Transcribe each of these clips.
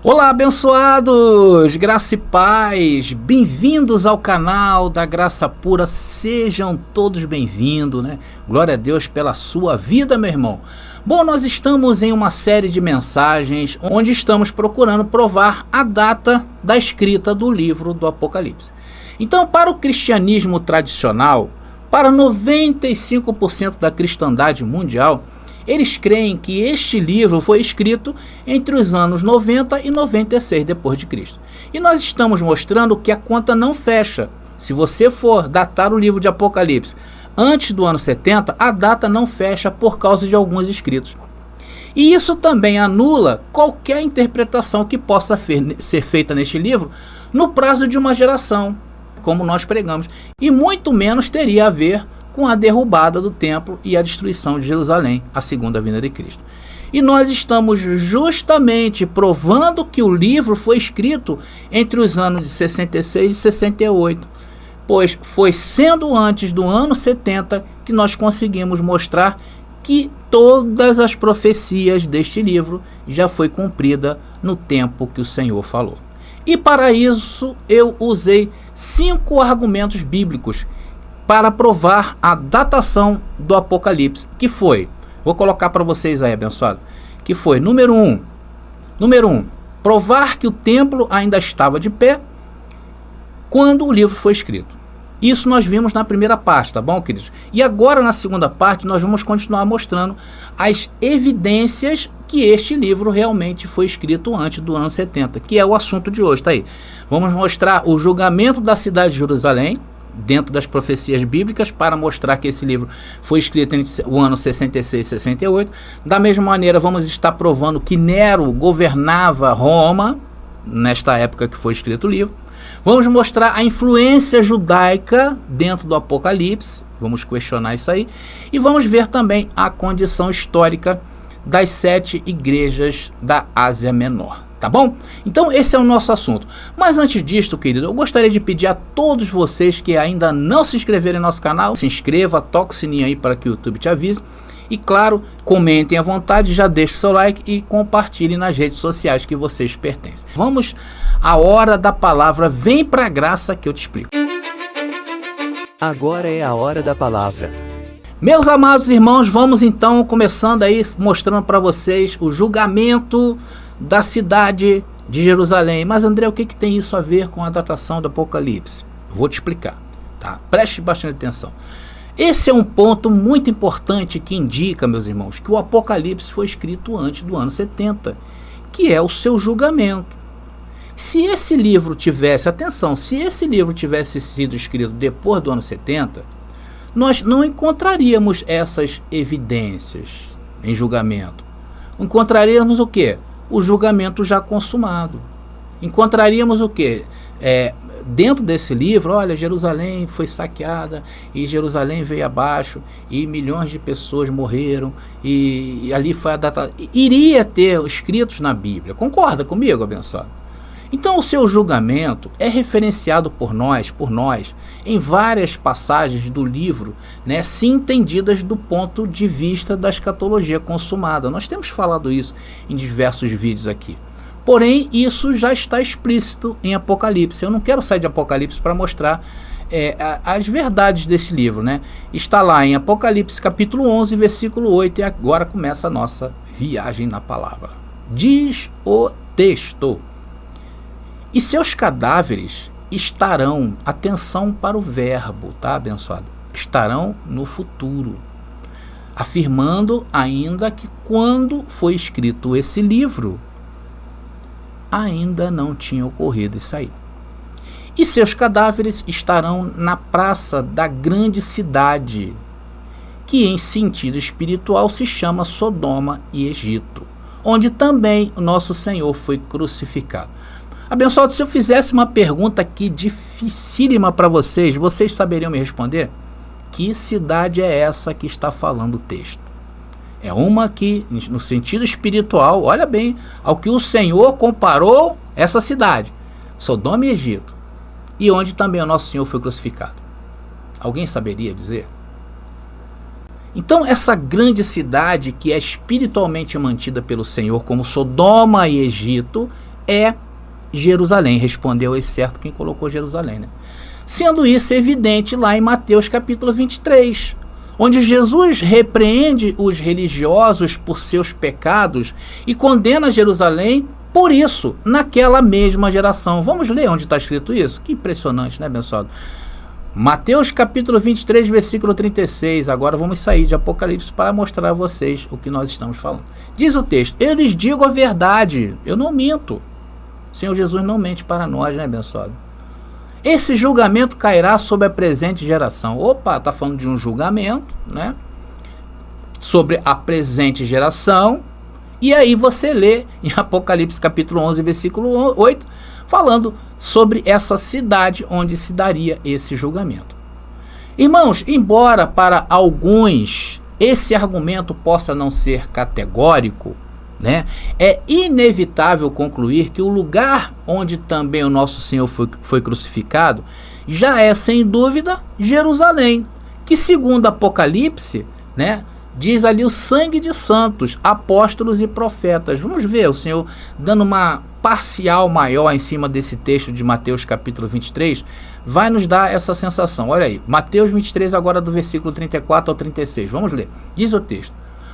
Olá, abençoados, graça e paz, bem-vindos ao canal da Graça Pura, sejam todos bem-vindos, né? Glória a Deus pela sua vida, meu irmão. Bom, nós estamos em uma série de mensagens onde estamos procurando provar a data da escrita do livro do Apocalipse. Então, para o cristianismo tradicional, para 95% da cristandade mundial, eles creem que este livro foi escrito entre os anos 90 e 96 depois de Cristo. E nós estamos mostrando que a conta não fecha. Se você for datar o livro de Apocalipse antes do ano 70, a data não fecha por causa de alguns escritos. E isso também anula qualquer interpretação que possa ser feita neste livro no prazo de uma geração, como nós pregamos. E muito menos teria a ver com a derrubada do templo e a destruição de Jerusalém, a segunda vinda de Cristo. E nós estamos justamente provando que o livro foi escrito entre os anos de 66 e 68, pois foi sendo antes do ano 70 que nós conseguimos mostrar que todas as profecias deste livro já foi cumprida no tempo que o Senhor falou. E para isso eu usei 5 argumentos bíblicos para provar a datação do Apocalipse, que foi, vou colocar para vocês aí, abençoado, que foi, número 1, provar que o templo ainda estava de pé quando o livro foi escrito. Isso nós vimos na primeira parte, tá bom, queridos? E agora, na segunda parte, nós vamos continuar mostrando as evidências que este livro realmente foi escrito antes do ano 70, que é o assunto de hoje, tá aí. Vamos mostrar o julgamento da cidade de Jerusalém, dentro das profecias bíblicas, para mostrar que esse livro foi escrito entre o ano 66 e 68. Da mesma maneira, vamos estar provando que Nero governava Roma, nesta época que foi escrito o livro. Vamos mostrar a influência judaica dentro do Apocalipse, vamos questionar isso aí. E vamos ver também a condição histórica das 7 igrejas da Ásia Menor. Tá bom? Então esse é o nosso assunto. Mas antes disto, querido, eu gostaria de pedir a todos vocês que ainda não se inscreveram em nosso canal, se inscreva, toque o sininho aí para que o YouTube te avise. E claro, comentem à vontade, já deixe seu like e compartilhem nas redes sociais que vocês pertencem. Vamos à hora da palavra, vem para a graça que eu te explico. Agora é a hora da palavra. Meus amados irmãos, vamos então começando aí, mostrando para vocês o julgamento da cidade de Jerusalém. Mas André, o que tem isso a ver com a datação do Apocalipse? Vou te explicar, tá? Preste bastante atenção. Esse é um ponto muito importante que indica, meus irmãos, que o Apocalipse foi escrito antes do ano 70, que é o seu julgamento. Se esse livro tivesse, atenção, se esse livro tivesse sido escrito depois do ano 70, nós não encontraríamos essas evidências em julgamento. Encontraríamos o quê? O julgamento já consumado. Encontraríamos o quê? Dentro desse livro, olha, Jerusalém foi saqueada e Jerusalém veio abaixo e milhões de pessoas morreram e ali foi a data. Iria ter escritos na Bíblia. Concorda comigo, abençoado? Então o seu julgamento é referenciado por nós, em várias passagens do livro, né, se entendidas do ponto de vista da escatologia consumada. Nós temos falado isso em diversos vídeos aqui. Porém, isso já está explícito em Apocalipse. Eu não quero sair de Apocalipse para mostrar as verdades desse livro, né? Está lá em Apocalipse capítulo 11, versículo 8, e agora começa a nossa viagem na palavra. Diz o texto: e seus cadáveres estarão, atenção para o verbo, tá, abençoado? Estarão no futuro, afirmando ainda que quando foi escrito esse livro, ainda não tinha ocorrido isso aí. E seus cadáveres estarão na praça da grande cidade, que em sentido espiritual se chama Sodoma e Egito, onde também o nosso Senhor foi crucificado. Abençoado, se eu fizesse uma pergunta aqui dificílima para vocês, vocês saberiam me responder? Que cidade é essa que está falando o texto? É uma que, no sentido espiritual, olha bem, ao que o Senhor comparou essa cidade, Sodoma e Egito, e onde também o nosso Senhor foi crucificado. Alguém saberia dizer? Então essa grande cidade que é espiritualmente mantida pelo Senhor como Sodoma e Egito é Jerusalém. Respondeu esse certo quem colocou Jerusalém, né? Sendo isso evidente lá em Mateus capítulo 23, onde Jesus repreende os religiosos por seus pecados e condena Jerusalém por isso, naquela mesma geração. Vamos ler onde está escrito isso? Que impressionante, né, abençoado? Mateus capítulo 23, versículo 36. Agora vamos sair de Apocalipse para mostrar a vocês o que nós estamos falando. Diz o texto: eu lhes digo a verdade, eu não minto. O Senhor Jesus não mente para nós, né, abençoado? Esse julgamento cairá sobre a presente geração. Opa, está falando de um julgamento, né? Sobre a presente geração. E aí você lê em Apocalipse capítulo 11, versículo 8, falando sobre essa cidade onde se daria esse julgamento. Irmãos, embora para alguns esse argumento possa não ser categórico, né, é inevitável concluir que o lugar onde também o nosso Senhor foi crucificado já é, sem dúvida, Jerusalém, que segundo Apocalipse, né, diz ali o sangue de santos, apóstolos e profetas. Vamos ver o Senhor dando uma parcial maior em cima desse texto de Mateus capítulo 23, vai nos dar essa sensação. Olha aí, Mateus 23 agora do versículo 34 ao 36, vamos ler. Diz o texto: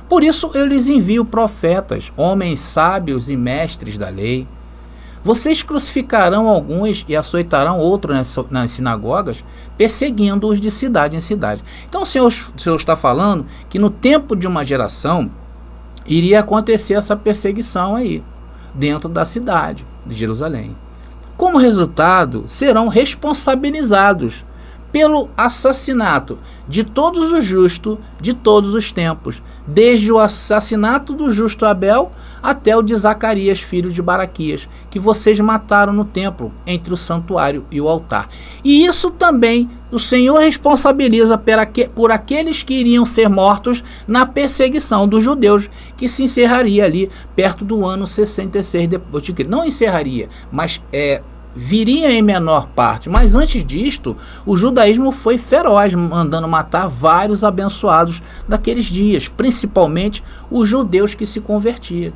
por isso eu lhes envio profetas, homens sábios e mestres da lei. Vocês crucificarão alguns e açoitarão outros nas sinagogas, perseguindo-os de cidade em cidade. Então o Senhor está falando que no tempo de uma geração iria acontecer essa perseguição aí, dentro da cidade de Jerusalém. Como resultado, serão responsabilizados pelo assassinato de todos os justos de todos os tempos, desde o assassinato do justo Abel até o de Zacarias, filho de Baraquias, que vocês mataram no templo, entre o santuário e o altar. E isso também o Senhor responsabiliza por aqueles que iriam ser mortos na perseguição dos judeus, que se encerraria ali perto do ano 66 depois de Cristo. Não encerraria, mas viria em menor parte. Mas antes disto, o judaísmo foi feroz, mandando matar vários abençoados daqueles dias, principalmente os judeus que se convertiam.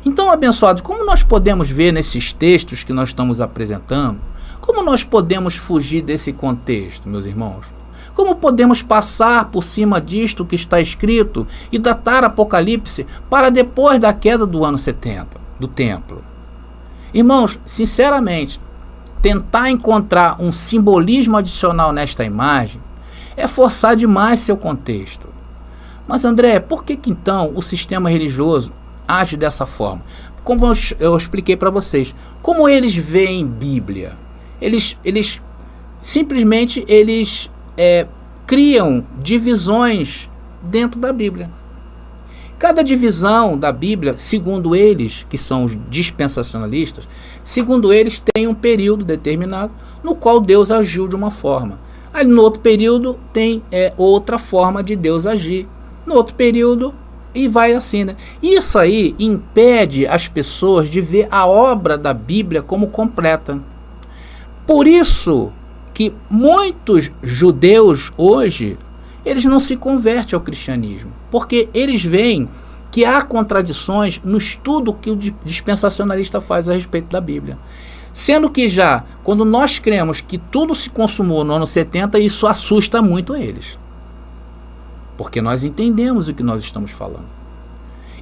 Então, abençoados, como nós podemos ver nesses textos que nós estamos apresentando, como nós podemos fugir desse contexto, meus irmãos? Como podemos passar por cima disto que está escrito e datar Apocalipse para depois da queda do ano 70, do templo? Irmãos, sinceramente, tentar encontrar um simbolismo adicional nesta imagem é forçar demais seu contexto. Mas André, por que então o sistema religioso age dessa forma? Como eu expliquei para vocês, como eles veem Bíblia? Eles simplesmente criam divisões dentro da Bíblia. Cada divisão da Bíblia, segundo eles, que são os dispensacionalistas, segundo eles tem um período determinado no qual Deus agiu de uma forma. Aí no outro período tem outra forma de Deus agir. No outro período, e vai assim, né? Isso aí impede as pessoas de ver a obra da Bíblia como completa. Por isso que muitos judeus hoje, eles não se convertem ao cristianismo, porque eles veem que há contradições no estudo que o dispensacionalista faz a respeito da Bíblia. Sendo que já, quando nós cremos que tudo se consumou no ano 70, isso assusta muito eles. Porque nós entendemos o que nós estamos falando.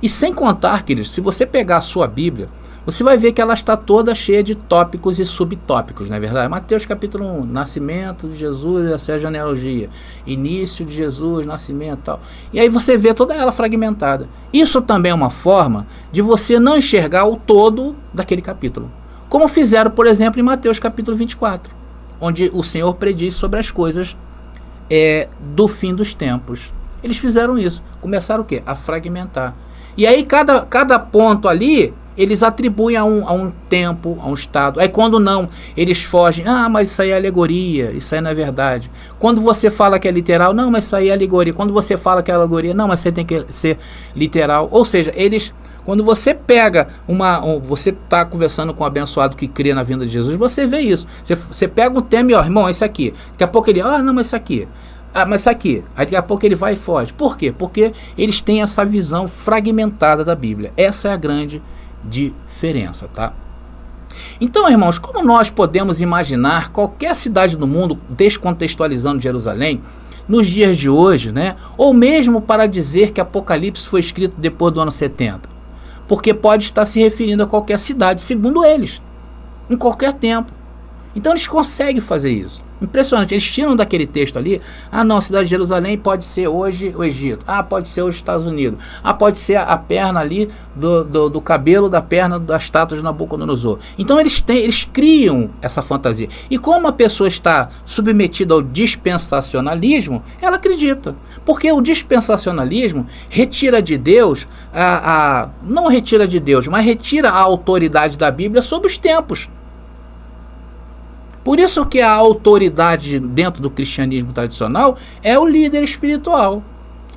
E sem contar, queridos, se você pegar a sua Bíblia, você vai ver que ela está toda cheia de tópicos e subtópicos, não é verdade? Mateus capítulo 1, nascimento de Jesus, essa é a genealogia. Início de Jesus, nascimento e tal. E aí você vê toda ela fragmentada. Isso também é uma forma de você não enxergar o todo daquele capítulo. Como fizeram, por exemplo, em Mateus capítulo 24, onde o Senhor prediz sobre as coisas do fim dos tempos. Eles fizeram isso. Começaram o quê? A fragmentar. E aí cada ponto ali, eles atribuem a um tempo, a um estado. Aí quando não, eles fogem. Ah, mas isso aí é alegoria, isso aí não é verdade. Quando você fala que é literal, não, mas isso aí é alegoria. Quando você fala que é alegoria, não, mas isso aí tem que ser literal. Ou seja, quando você pega você está conversando com um abençoado que crê na vinda de Jesus, você vê isso. Você pega um tema e, irmão, esse aqui. Daqui a pouco ele, não, mas isso aqui. Mas isso aqui. Aí daqui a pouco ele vai e foge. Por quê? Porque eles têm essa visão fragmentada da Bíblia. Essa é a grande diferença, tá? Então, irmãos, como nós podemos imaginar qualquer cidade do mundo, descontextualizando Jerusalém, nos dias de hoje, né? Ou mesmo para dizer que Apocalipse foi escrito depois do ano 70? Porque pode estar se referindo a qualquer cidade, segundo eles, em qualquer tempo. Então eles conseguem fazer isso. Impressionante, eles tiram daquele texto ali, não, a cidade de Jerusalém pode ser hoje o Egito, pode ser os Estados Unidos, pode ser a perna ali do cabelo da perna da estátua de Nabucodonosor. Então eles criam essa fantasia. E como a pessoa está submetida ao dispensacionalismo, ela acredita. Porque o dispensacionalismo retira de Deus, não retira de Deus, mas retira a autoridade da Bíblia sobre os tempos. Por isso que a autoridade dentro do cristianismo tradicional é o líder espiritual.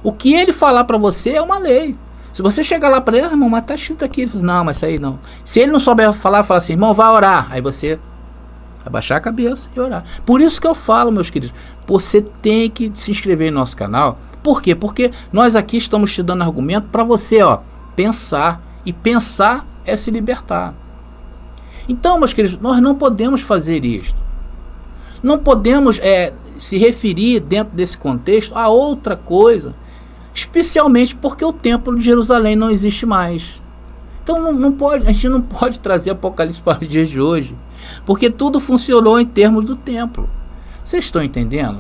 O que ele falar para você é uma lei. Se você chegar lá para ele, irmão, mas está escrito aqui. Ele fala, não, mas isso aí não. Se ele não souber falar, fala assim, irmão, vai orar. Aí você vai baixar a cabeça e orar. Por isso que eu falo, meus queridos, você tem que se inscrever no nosso canal. Por quê? Porque nós aqui estamos te dando argumento para você pensar. E pensar é se libertar. Então, meus queridos, nós não podemos fazer isto. Não podemos se referir dentro desse contexto a outra coisa, especialmente porque o templo de Jerusalém não existe mais. Então a gente não pode trazer Apocalipse para os dias de hoje, porque tudo funcionou em termos do templo. Vocês estão entendendo?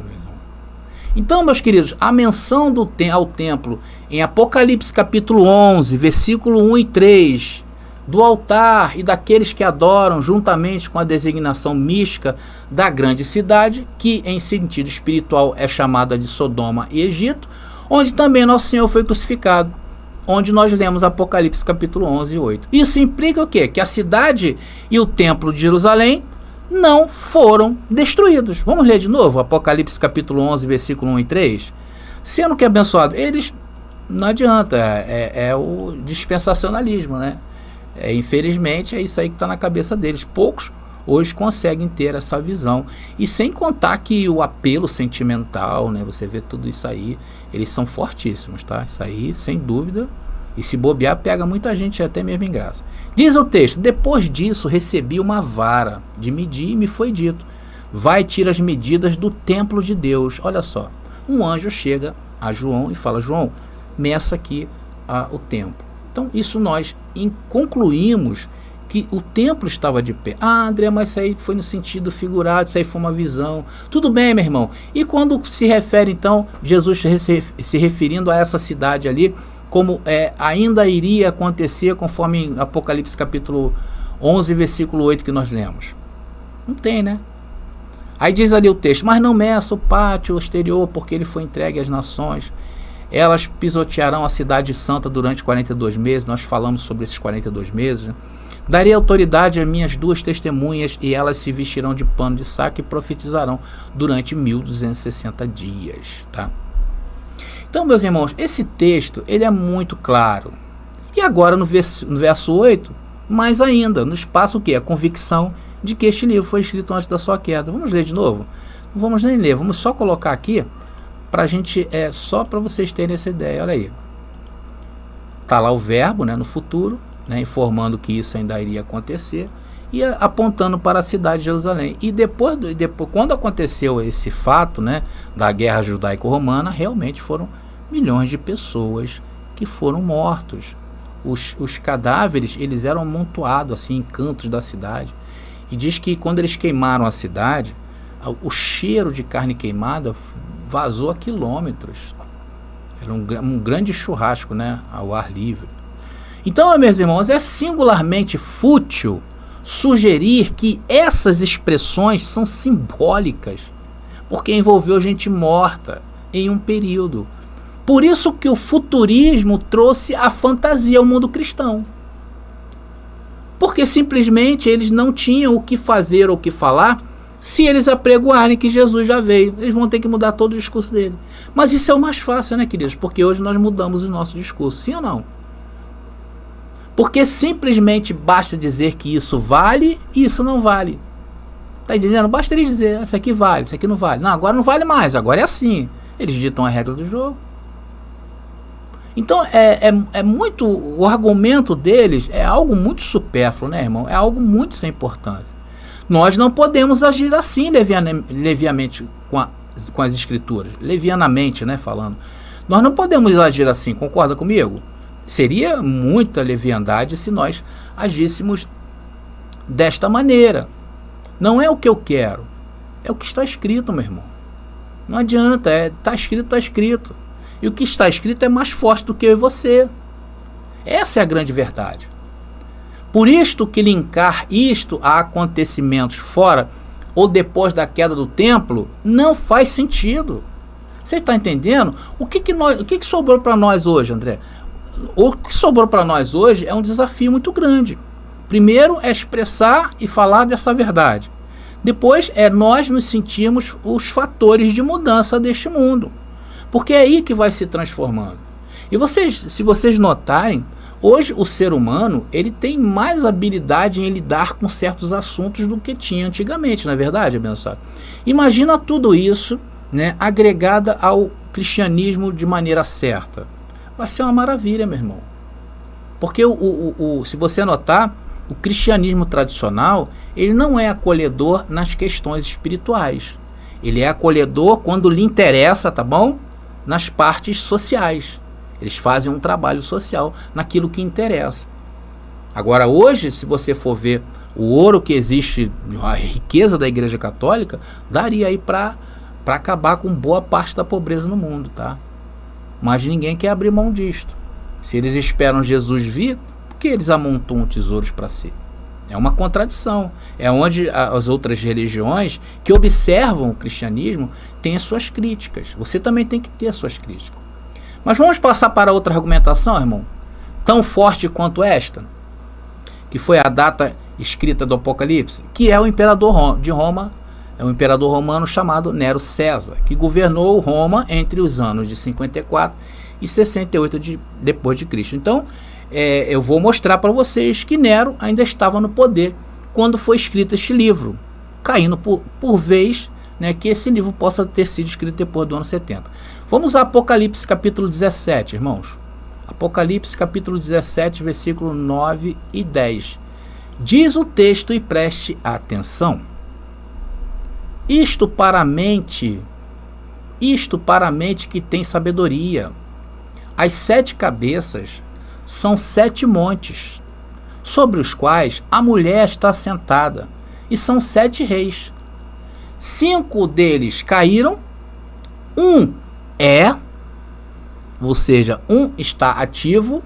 Então, meus queridos, a menção ao templo em Apocalipse capítulo 11, versículo 1 e 3... do altar e daqueles que adoram, juntamente com a designação mística da grande cidade, que em sentido espiritual é chamada de Sodoma e Egito, onde também nosso Senhor foi crucificado, onde nós lemos Apocalipse capítulo 11 e 8. Isso implica o quê? Que a cidade e o templo de Jerusalém não foram destruídos. Vamos ler de novo Apocalipse capítulo 11, versículo 1 e 3? Sendo que abençoado, eles, não adianta, é o dispensacionalismo, né? Infelizmente é isso aí que está na cabeça deles. Poucos hoje conseguem ter essa visão, e sem contar que o apelo sentimental, né, você vê tudo isso aí, eles são fortíssimos, tá? Isso aí, sem dúvida, e se bobear pega muita gente até mesmo em graça. Diz o texto, depois disso recebi uma vara de medir e me foi dito, vai tira as medidas do templo de Deus. Olha só, um anjo chega a João e fala, João, meça aqui o templo. Então, isso nós concluímos que o templo estava de pé. André, mas isso aí foi no sentido figurado, isso aí foi uma visão. Tudo bem, meu irmão. E quando se refere, então, Jesus se referindo a essa cidade ali, como ainda iria acontecer, conforme em Apocalipse capítulo 11, versículo 8 que nós lemos? Não tem, né? Aí diz ali o texto, mas não meça o pátio exterior, porque ele foi entregue às nações. Elas pisotearão a cidade santa durante 42 meses. Nós falamos sobre esses 42 meses. Né? Darei autoridade às minhas duas testemunhas, e elas se vestirão de pano de saco e profetizarão durante 1260 dias. Tá? Então, meus irmãos, esse texto ele é muito claro. E agora no verso 8, mais ainda, nos passa o quê? A convicção de que este livro foi escrito antes da sua queda. Vamos ler de novo? Não vamos nem ler, vamos só colocar aqui para a gente, só para vocês terem essa ideia. Olha aí, está lá o verbo, né, no futuro, né, informando que isso ainda iria acontecer e apontando para a cidade de Jerusalém. E depois quando aconteceu esse fato, né, da guerra judaico-romana, realmente foram milhões de pessoas que foram mortos. Os cadáveres, eles eram amontoados assim em cantos da cidade, e diz que quando eles queimaram a cidade, o cheiro de carne queimada vazou a quilômetros. Era um grande churrasco, né, ao ar livre. Então, meus irmãos, é singularmente fútil sugerir que essas expressões são simbólicas, porque envolveu gente morta em um período. Por isso que o futurismo trouxe a fantasia ao mundo cristão. Porque simplesmente eles não tinham o que fazer ou o que falar se eles apregoarem que Jesus já veio. Eles vão ter que mudar todo o discurso dele. Mas isso é o mais fácil, né, queridos? Porque hoje nós mudamos o nosso discurso, sim ou não? Porque simplesmente basta dizer que isso vale e isso não vale. Tá entendendo? Basta eles dizer, isso aqui vale, isso aqui não vale. Não, agora não vale mais, agora é assim. Eles ditam a regra do jogo. Então, é muito, o argumento deles é algo muito supérfluo, né, irmão? É algo muito sem importância. Nós não podemos agir assim levianamente com as escrituras, levianamente, né, falando. Nós não podemos agir assim, concorda comigo? Seria muita leviandade se nós agíssemos desta maneira. Não é o que eu quero, é o que está escrito, meu irmão. Não adianta, está escrito, está escrito. E o que está escrito é mais forte do que eu e você. Essa é a grande verdade. Por isto que linkar isto a acontecimentos fora ou depois da queda do templo não faz sentido. Você está entendendo? O que sobrou para nós hoje, André? O que sobrou para nós hoje é um desafio muito grande. Primeiro é expressar e falar dessa verdade. Depois é nós nos sentirmos os fatores de mudança deste mundo. Porque é aí que vai se transformando. E se vocês notarem, hoje o ser humano ele tem mais habilidade em lidar com certos assuntos do que tinha antigamente, não é verdade, abençoado? Imagina tudo isso, né, agregada ao cristianismo de maneira certa. Vai ser uma maravilha, meu irmão. Porque se você notar, o cristianismo tradicional, ele não é acolhedor nas questões espirituais. Ele é acolhedor quando lhe interessa, tá bom? Nas partes sociais. Eles fazem um trabalho social naquilo que interessa. Agora hoje, se você for ver o ouro que existe, a riqueza da Igreja Católica, daria aí para acabar com boa parte da pobreza no mundo, tá? Mas ninguém quer abrir mão disto. Se eles esperam Jesus vir, por que eles amontoam tesouros para si? É uma contradição. É onde as outras religiões que observam o cristianismo têm as suas críticas. Você também tem que ter as suas críticas. Mas vamos passar para outra argumentação, irmão, tão forte quanto esta, que foi a data escrita do Apocalipse, que é o imperador de Roma, é um imperador romano chamado Nero César, que governou Roma entre os anos de 54 e 68 depois de Cristo. Então, eu vou mostrar para vocês que Nero ainda estava no poder quando foi escrito este livro, caindo por vez, né, que esse livro possa ter sido escrito depois do ano 70. Vamos a Apocalipse capítulo 17, irmãos. Apocalipse capítulo 17, versículo 9 e 10. Diz o texto, e preste atenção. Isto para a mente que tem sabedoria. As 7 cabeças são 7 montes, sobre os quais a mulher está sentada, e são 7 reis. 5 deles caíram, ou seja, está ativo.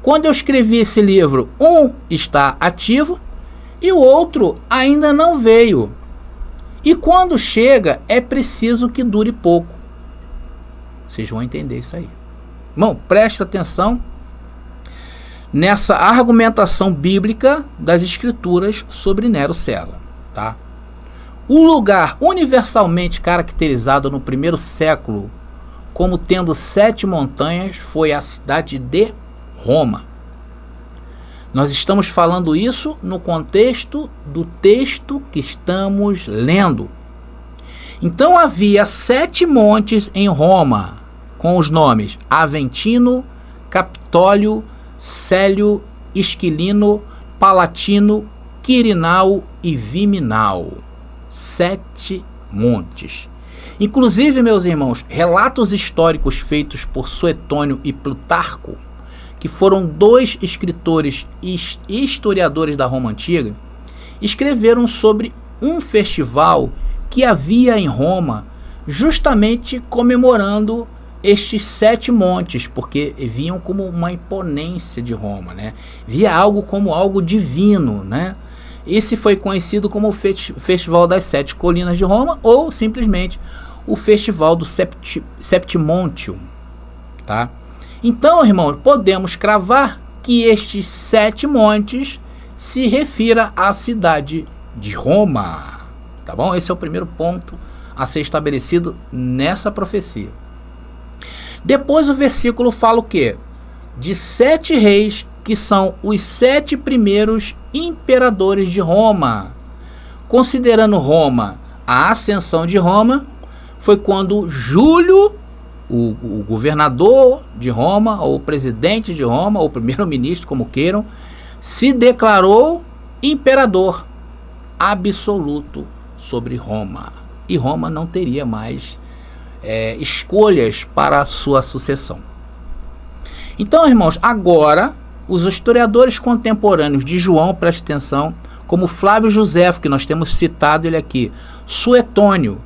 Quando eu escrevi esse livro, está ativo e o outro ainda não veio. E quando chega, é preciso que dure pouco. Vocês vão entender isso aí. Irmão, presta atenção nessa argumentação bíblica das escrituras sobre Nero César, tá? O lugar universalmente caracterizado no primeiro século como tendo 7 montanhas foi a cidade de Roma. Nós estamos falando isso no contexto do texto que estamos lendo. Então havia 7 montes em Roma, com os nomes Aventino, Capitólio, Célio, Esquilino, Palatino, Quirinal e Viminal. 7 montes. Inclusive, meus irmãos, relatos históricos feitos por Suetônio e Plutarco, que foram 2 escritores e historiadores da Roma Antiga, escreveram sobre um festival que havia em Roma, justamente comemorando estes 7 montes, porque viam como uma imponência de Roma, né? Via algo como algo divino, né? Esse foi conhecido como o Festival das 7 Colinas de Roma, ou simplesmente o Festival do Septimontium, tá? Então, irmão, podemos cravar que estes 7 montes se refira à cidade de Roma, tá bom? Esse é o primeiro ponto a ser estabelecido nessa profecia. Depois o versículo fala o quê? De 7 reis, que são os 7 primeiros imperadores de Roma. Considerando Roma, a ascensão de Roma foi quando Júlio, o governador de Roma, ou o presidente de Roma, ou o primeiro-ministro, como queiram, se declarou imperador absoluto sobre Roma. E Roma não teria mais escolhas para a sua sucessão. Então, irmãos, agora os historiadores contemporâneos de João, preste atenção, como Flávio Joséfo, que nós temos citado ele aqui, Suetônio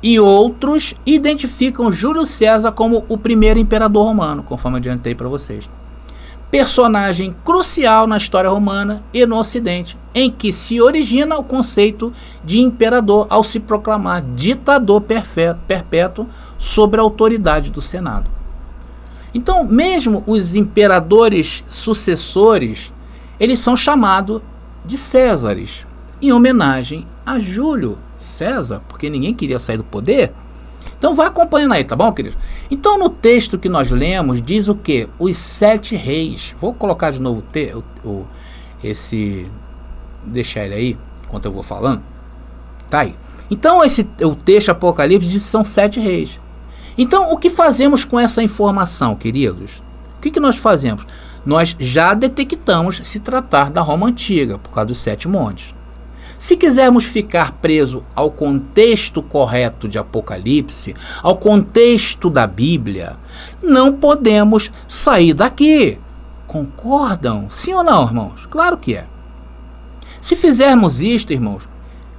e outros, identificam Júlio César como o primeiro imperador romano, conforme adiantei para vocês. Personagem crucial na história romana e no Ocidente, em que se origina o conceito de imperador ao se proclamar ditador perpétuo sobre a autoridade do Senado. Então, mesmo os imperadores sucessores, eles são chamados de Césares, em homenagem a Júlio César, porque ninguém queria sair do poder. Então vai acompanhando aí, tá bom, queridos? Então no texto que nós lemos, diz o quê? Os 7 reis. Vou colocar de novo deixar ele aí, enquanto eu vou falando. Tá aí. Então o texto Apocalipse diz que são 7 reis. Então o que fazemos com essa informação, queridos? O que nós fazemos? Nós já detectamos se tratar da Roma Antiga, por causa dos 7 montes. Se quisermos ficar preso ao contexto correto de Apocalipse, ao contexto da Bíblia, não podemos sair daqui. Concordam? Sim ou não, irmãos? Claro que é. Se fizermos isto, irmãos,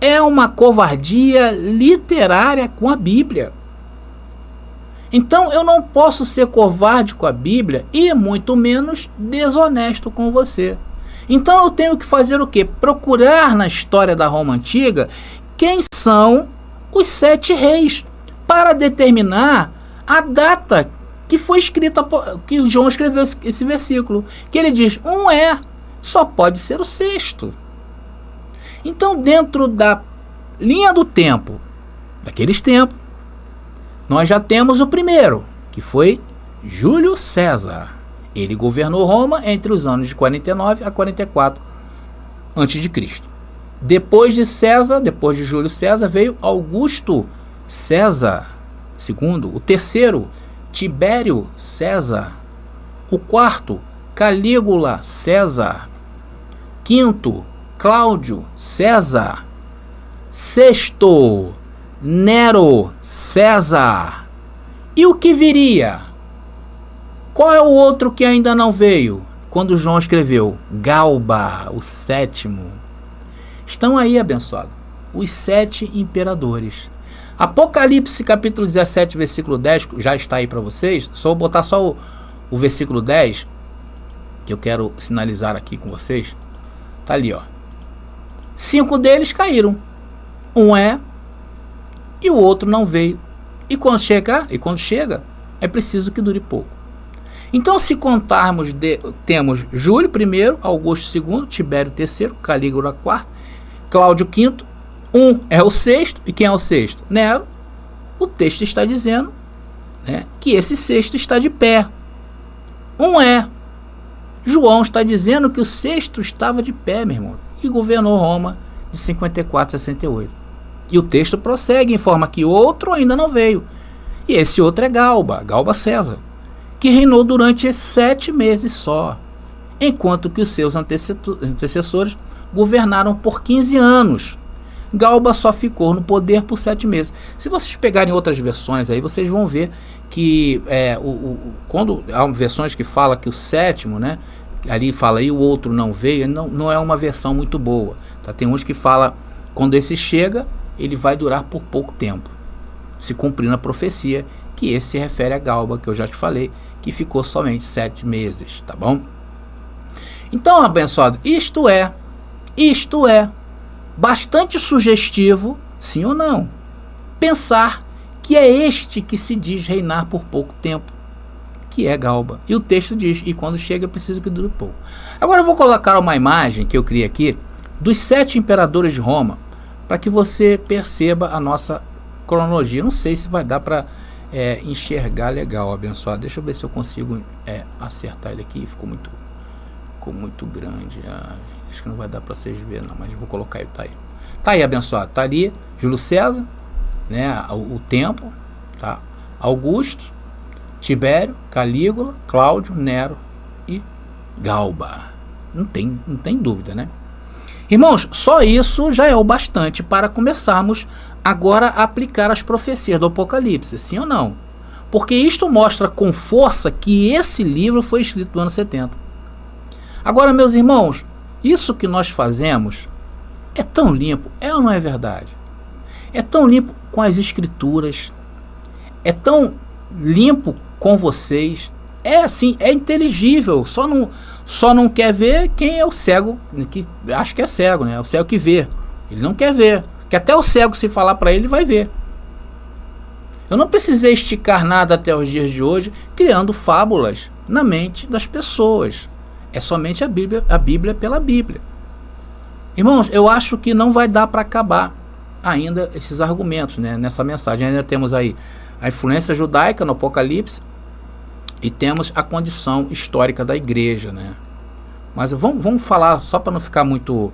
é uma covardia literária com a Bíblia. Então eu não posso ser covarde com a Bíblia e muito menos desonesto com você. Então eu tenho que fazer o quê? Procurar na história da Roma Antiga quem são os 7 reis, para determinar a data que foi escrita, que João escreveu esse versículo, que ele diz, só pode ser o 6º. Então dentro da linha do tempo, daqueles tempos, nós já temos o primeiro, que foi Júlio César. Ele governou Roma entre os anos de 49 a 44 a.C. Depois de César, depois de Júlio César, veio Augusto César II. O terceiro, Tibério César. O quarto, Calígula César. Quinto, Cláudio César. Sexto, Nero César. E o que viria? Qual é o outro que ainda não veio? Quando João escreveu, Galba, o 7º. Estão aí, abençoados, os 7 imperadores. Apocalipse capítulo 17, versículo 10, já está aí para vocês. Só vou botar só o versículo 10, que eu quero sinalizar aqui com vocês. Está ali, ó. 5 deles caíram. Um e o outro não veio. E quando chega, é preciso que dure pouco. Então, se contarmos, temos Júlio I, Augusto II, Tibério III, Calígula IV, Cláudio V. É o 6º. E quem é o 6º? Nero. O texto está dizendo, né, que esse 6º está de pé. João está dizendo que o 6º estava de pé, meu irmão, e governou Roma de 54 a 68. E o texto prossegue, informa que outro ainda não veio. E esse outro é Galba César, que reinou durante 7 meses só, enquanto que os seus antecessores governaram por 15 anos. Galba só ficou no poder por 7 meses. Se vocês pegarem outras versões aí, vocês vão ver que quando há versões que falam que o 7º, né, ali fala e o outro não veio, não é uma versão muito boa. Tá? Tem uns que falam, quando esse chega, ele vai durar por pouco tempo, se cumprindo a profecia, que esse se refere a Galba, que eu já te falei, que ficou somente 7 meses, tá bom? Então, abençoado, isto é bastante sugestivo, sim ou não, pensar que é este que se diz reinar por pouco tempo, que é Galba. E o texto diz, e quando chega é preciso que dure pouco. Agora eu vou colocar uma imagem que eu criei aqui, dos 7 imperadores de Roma, para que você perceba a nossa cronologia. Não sei se vai dar para enxergar legal, abençoado. Deixa eu ver se eu consigo acertar ele aqui. Ficou muito grande. Acho que não vai dar para vocês verem, não, mas eu vou colocar ele. Tá aí, abençoado. Tá ali Júlio César, né, o tempo, tá? Augusto, Tibério, Calígula, Cláudio, Nero e Galba. Não tem dúvida, né? Irmãos, só isso já é o bastante para começarmos agora a aplicar as profecias do Apocalipse, sim ou não? Porque isto mostra com força que esse livro foi escrito no ano 70. Agora, meus irmãos, isso que nós fazemos é tão limpo, é ou não é verdade? É tão limpo com as escrituras, é tão limpo com vocês, é assim, é inteligível, só não quer ver quem é o cego, que acho que é cego, né? É o cego que vê, ele não quer ver, que até o cego, se falar para ele, vai ver. Eu não precisei esticar nada até os dias de hoje, criando fábulas na mente das pessoas. É somente a Bíblia pela Bíblia. Irmãos, eu acho que não vai dar para acabar ainda esses argumentos, né, nessa mensagem. Ainda temos aí a influência judaica no Apocalipse e temos a condição histórica da igreja, né? Mas vamos falar, só para não ficar muito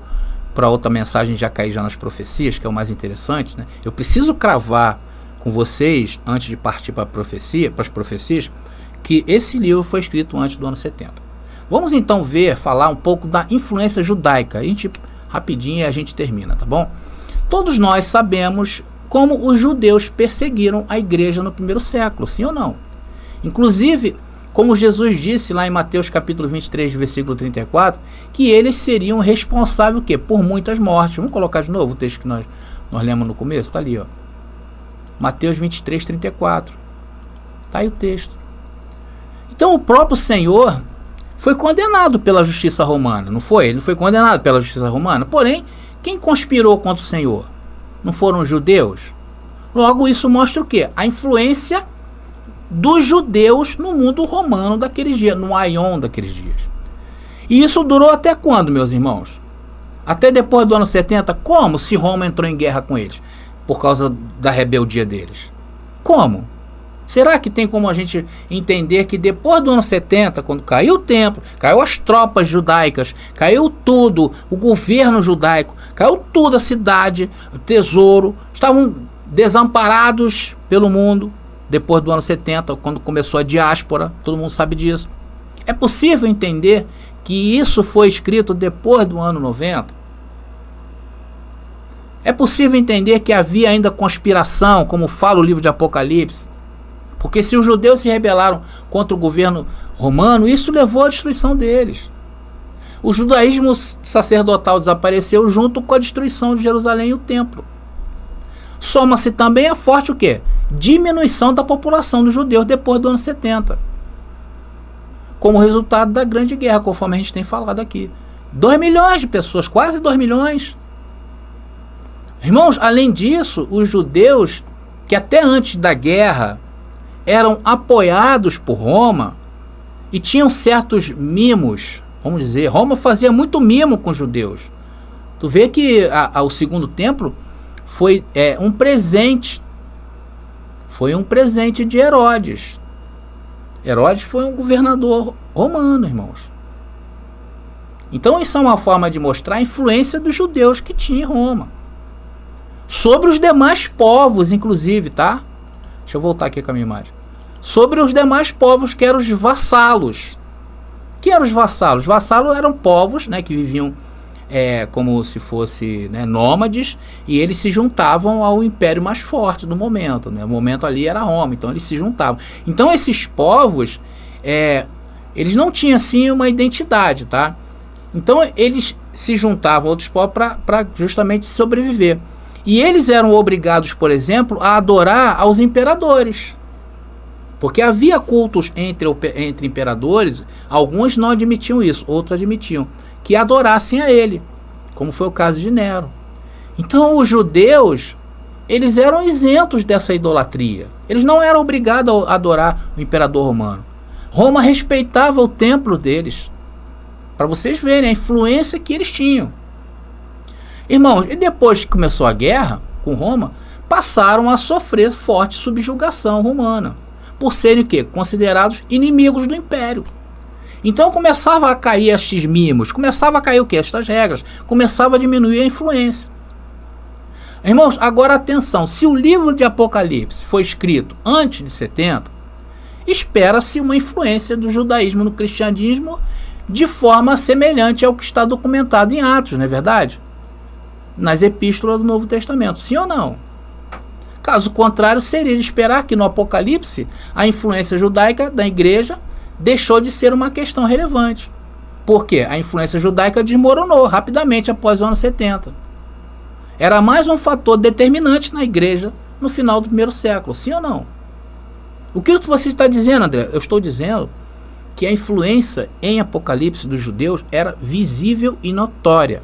para outra mensagem, já cair já nas profecias, que é o mais interessante, né? Eu preciso cravar com vocês, antes de partir para as profecias, que esse livro foi escrito antes do ano 70. Vamos então falar um pouco da influência judaica. Rapidinho a gente termina, tá bom? Todos nós sabemos como os judeus perseguiram a igreja no primeiro século, sim ou não? Inclusive, como Jesus disse lá em Mateus capítulo 23, versículo 34, que eles seriam responsáveis o quê? Por muitas mortes. Vamos colocar de novo o texto que nós lemos no começo? Está ali, ó. Mateus 23, 34. Está aí o texto. Então o próprio Senhor foi condenado pela justiça romana, não foi? Ele foi condenado pela justiça romana. Porém, quem conspirou contra o Senhor? Não foram os judeus? Logo, isso mostra o quê? A influência dos judeus no mundo romano daqueles dias, no Aion daqueles dias. E isso durou até quando, meus irmãos? Até depois do ano 70? Como se Roma entrou em guerra com eles? Por causa da rebeldia deles. Como? Será que tem como a gente entender que depois do ano 70, quando caiu o templo, caiu as tropas judaicas, caiu tudo, o governo judaico, caiu tudo, a cidade, o tesouro, estavam desamparados pelo mundo, depois do ano 70, quando começou a diáspora, todo mundo sabe disso. É possível entender que isso foi escrito depois do ano 90? É possível entender que havia ainda conspiração, como fala o livro de Apocalipse? Porque se os judeus se rebelaram contra o governo romano, isso levou à destruição deles. O judaísmo sacerdotal desapareceu junto com a destruição de Jerusalém e o templo. Soma-se também a forte o quê? Diminuição da população dos judeus depois do ano 70. Como resultado da grande guerra, conforme a gente tem falado aqui. 2 milhões de pessoas, quase 2 milhões. Irmãos, além disso, os judeus, que até antes da guerra eram apoiados por Roma e tinham certos mimos, vamos dizer, Roma fazia muito mimo com os judeus. Tu vê que o segundo templo foi um presente, de Herodes. Herodes foi um governador romano, irmãos. Então isso é uma forma de mostrar a influência dos judeus que tinha em Roma sobre os demais povos, inclusive, tá? Deixa eu voltar aqui com a minha imagem. Sobre os demais povos, que eram os vassalos. Que eram os vassalos? Os vassalos eram povos, né, que viviam como se fosse, né, nômades, e eles se juntavam ao império mais forte do momento, né? O momento ali era Roma, então eles se juntavam. Então esses povos, eles não tinham assim uma identidade, tá? Então eles se juntavam a outros povos para justamente sobreviver. E eles eram obrigados, por exemplo, a adorar aos imperadores. Porque havia cultos entre imperadores, alguns não admitiam isso, outros admitiam, que adorassem a ele, como foi o caso de Nero. Então os judeus, eles eram isentos dessa idolatria. Eles não eram obrigados a adorar o imperador romano. Roma respeitava o templo deles, para vocês verem a influência que eles tinham. Irmãos, e depois que começou a guerra com Roma, passaram a sofrer forte subjugação romana, por serem o quê? Considerados inimigos do império. Então começava a cair estes mimos, começava a cair o quê? Estas regras, começava a diminuir a influência. Irmãos, agora atenção, se o livro de Apocalipse foi escrito antes de 70, espera-se uma influência do judaísmo no cristianismo de forma semelhante ao que está documentado em Atos, não é verdade? Nas epístolas do Novo Testamento, sim ou não? Caso contrário, seria de esperar que no Apocalipse a influência judaica da igreja deixou de ser uma questão relevante. Porque a influência judaica desmoronou rapidamente após o ano 70. Era mais um fator determinante na igreja no final do primeiro século, sim ou não? O que você está dizendo, André? Eu estou dizendo que a influência em Apocalipse dos judeus era visível e notória.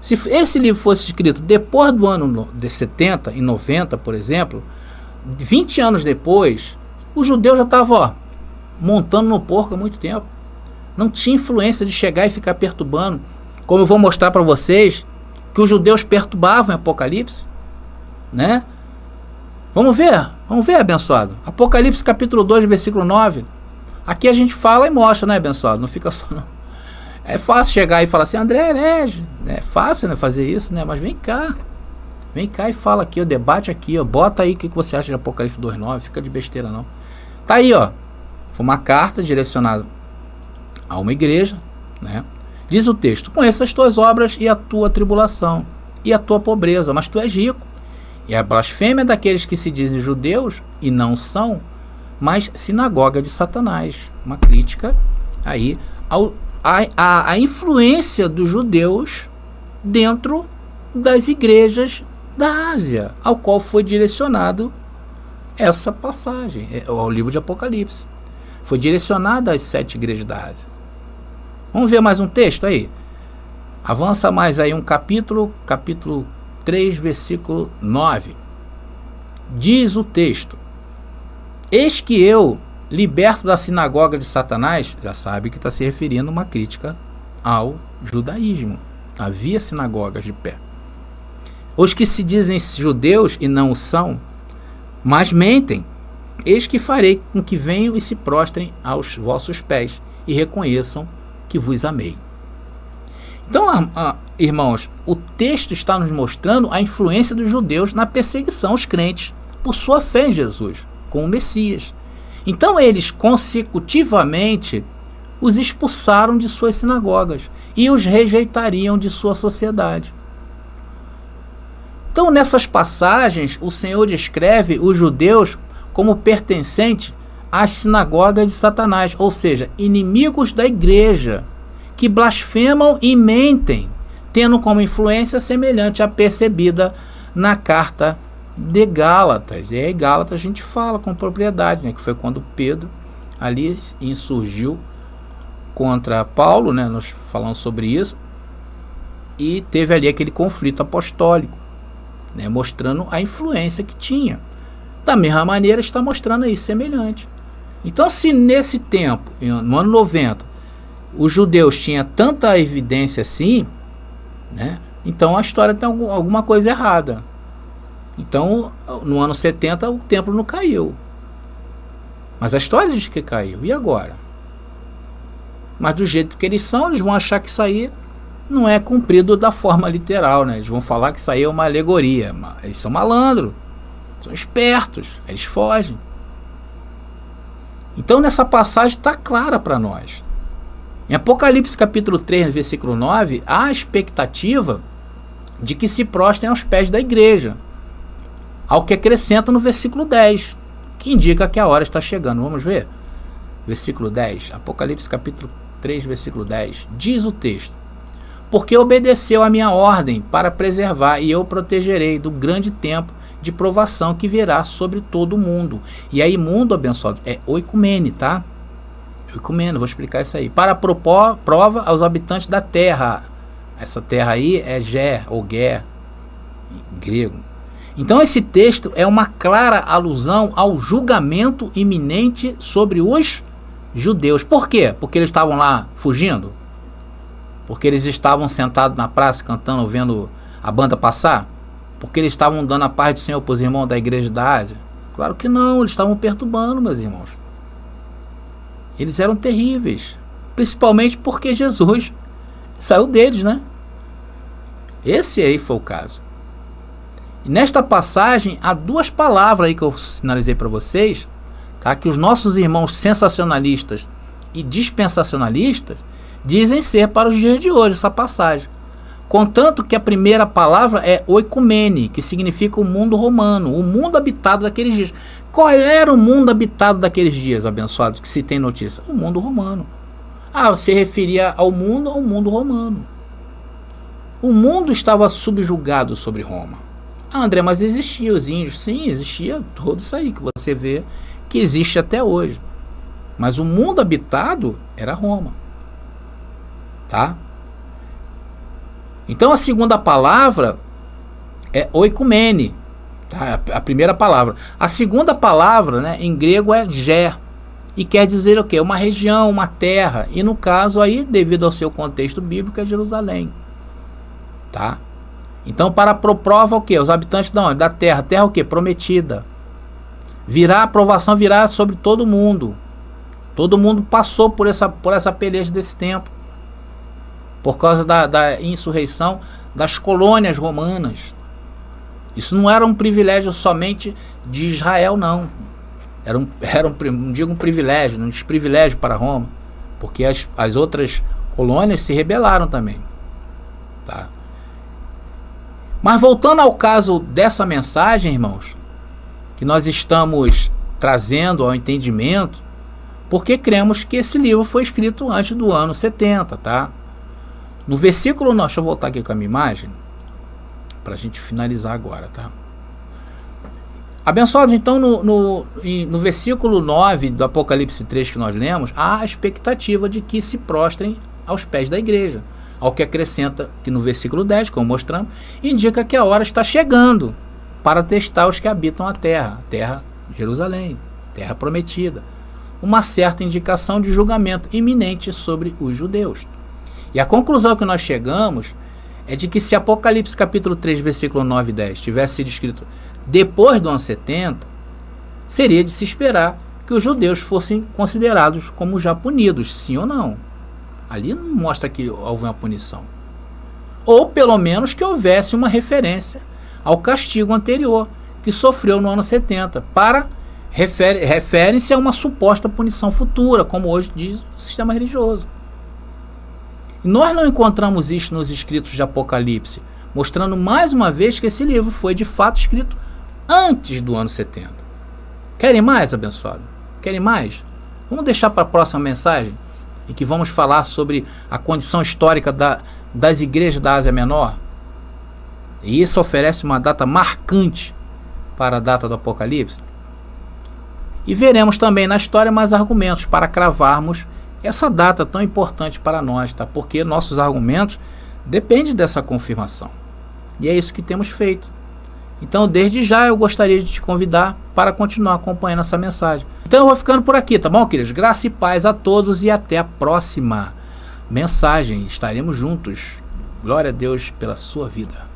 Se esse livro fosse escrito depois do ano de 70 e 90, por exemplo, 20 anos depois, o judeu já estava montando no porco há muito tempo. Não tinha influência de chegar e ficar perturbando. Como eu vou mostrar para vocês, que os judeus perturbavam em Apocalipse, né? Vamos ver, abençoado. Apocalipse capítulo 2, versículo 9. Aqui a gente fala e mostra, né, abençoado? Não fica só não. É fácil chegar e falar assim, André é herege. É fácil, né, fazer isso, né? Mas vem cá e fala aqui, ó, debate aqui, ó. Bota aí o que você acha de Apocalipse 2:9. Fica de besteira não. Tá aí, ó. Foi uma carta direcionada a uma igreja, né? Diz o texto: conheço as tuas obras e a tua tribulação e a tua pobreza, mas tu és rico. E a blasfêmia daqueles que se dizem judeus e não são, mas sinagoga de Satanás. Uma crítica aí a influência dos judeus dentro das igrejas da Ásia, ao qual foi direcionado essa passagem, ao livro de Apocalipse. Foi direcionado às 7 igrejas da Ásia. Vamos ver mais um texto aí? Avança mais aí um capítulo 3, versículo 9. Diz o texto: eis que eu, liberto da sinagoga de Satanás, já sabe que está se referindo a uma crítica ao judaísmo. Havia sinagogas de pé. Os que se dizem judeus e não o são, mas mentem, eis que farei com que venham e se prostrem aos vossos pés e reconheçam que vos amei. Então, irmãos, o texto está nos mostrando a influência dos judeus na perseguição aos crentes por sua fé em Jesus, com o Messias. Então eles consecutivamente os expulsaram de suas sinagogas e os rejeitariam de sua sociedade. Então nessas passagens o Senhor descreve os judeus como pertencentes às sinagogas de Satanás, ou seja, inimigos da igreja, que blasfemam e mentem, tendo como influência semelhante à percebida na carta de Gálatas. E aí Gálatas a gente fala com propriedade, né, que foi quando Pedro ali insurgiu contra Paulo, né, nós falamos sobre isso, e teve ali aquele conflito apostólico, né, mostrando a influência que tinha. Da mesma maneira está mostrando aí semelhante. Então, se nesse tempo, no ano 90, os judeus tinham tanta evidência assim, né, então a história tem alguma coisa errada. Então, no ano 70, o templo não caiu. Mas a história diz que caiu. E agora? Mas do jeito que eles são, eles vão achar que isso aí não é cumprido da forma literal, né? Eles vão falar que isso aí é uma alegoria. Eles são malandros, são espertos, eles fogem. Então, nessa passagem está clara para nós. Em Apocalipse capítulo 3, versículo 9, há a expectativa de que se prostrem aos pés da igreja, ao que acrescenta no versículo 10, que indica que a hora está chegando. Vamos ver? Versículo 10, Apocalipse capítulo 3, versículo 10, diz o texto: porque obedeceu a minha ordem para preservar, e eu o protegerei do grande tempo de provação que virá sobre todo o mundo. E aí mundo, abençoado, é oicumene, tá? Oicumene, vou explicar isso aí. Para propor prova aos habitantes da terra. Essa terra aí é Gé, ou Gué, em grego. Então esse texto é uma clara alusão ao julgamento iminente sobre os judeus. Por quê? Porque eles estavam lá fugindo? Porque eles estavam sentados na praça cantando, vendo a banda passar? Porque eles estavam dando a paz do Senhor para os irmãos da igreja da Ásia? Claro que não, eles estavam perturbando, meus irmãos. Eles eram terríveis, principalmente porque Jesus saiu deles, né? Esse aí foi o caso. E nesta passagem há duas palavras aí que eu sinalizei para vocês, tá? Que os nossos irmãos sensacionalistas e dispensacionalistas dizem ser para os dias de hoje, essa passagem. Contanto que a primeira palavra é oikumene, que significa o mundo romano, o mundo habitado daqueles dias. Qual era o mundo habitado daqueles dias, abençoados, que se tem notícia? O mundo romano. Se referia ao mundo romano. O mundo estava subjugado sobre Roma. André, mas existia os índios? Sim, existia tudo isso aí que você vê que existe até hoje. Mas o mundo habitado era Roma. Tá? Então a segunda palavra é oikumene, tá? A primeira palavra. A segunda palavra, né, em grego é gé, e quer dizer o quê? Uma região, uma terra, e no caso aí, devido ao seu contexto bíblico, é Jerusalém. Tá? Então para prova o quê? Os habitantes da onde? Da terra. Terra o quê? Prometida. A aprovação virá sobre todo mundo. Todo mundo passou por essa peleja desse tempo. Por causa da insurreição das colônias romanas. Isso não era um privilégio somente de Israel, não. Não digo um privilégio, um desprivilégio para Roma. Porque as outras colônias se rebelaram também. Tá? Mas voltando ao caso dessa mensagem, irmãos, que nós estamos trazendo ao entendimento, porque cremos que esse livro foi escrito antes do ano 70, tá? No versículo, deixa eu voltar aqui com a minha imagem, para a gente finalizar agora, tá? Abençoados, então, no versículo 9 do Apocalipse 3 que nós lemos, há a expectativa de que se prostrem aos pés da igreja. Ao que acrescenta que no versículo 10, como mostramos, indica que a hora está chegando para testar os que habitam a terra Jerusalém, terra prometida. Uma certa indicação de julgamento iminente sobre os judeus. E a conclusão que nós chegamos é de que se Apocalipse capítulo 3, versículo 9 e 10 tivesse sido escrito depois do ano 70, seria de se esperar que os judeus fossem considerados como já punidos, sim ou não. Ali não mostra que houve uma punição. Ou pelo menos que houvesse uma referência ao castigo anterior que sofreu no ano 70, refere-se a uma suposta punição futura, como hoje diz o sistema religioso. E nós não encontramos isso nos escritos de Apocalipse, mostrando mais uma vez que esse livro foi de fato escrito antes do ano 70. Querem mais, abençoado? Querem mais? Vamos deixar para a próxima mensagem, em que vamos falar sobre a condição histórica das igrejas da Ásia Menor. E isso oferece uma data marcante para a data do Apocalipse. E veremos também na história mais argumentos para cravarmos essa data tão importante para nós, tá? Porque nossos argumentos dependem dessa confirmação. E é isso que temos feito. Então, desde já, eu gostaria de te convidar para continuar acompanhando essa mensagem. Então, eu vou ficando por aqui, tá bom, queridos? Graça e paz a todos e até a próxima mensagem. Estaremos juntos. Glória a Deus pela sua vida.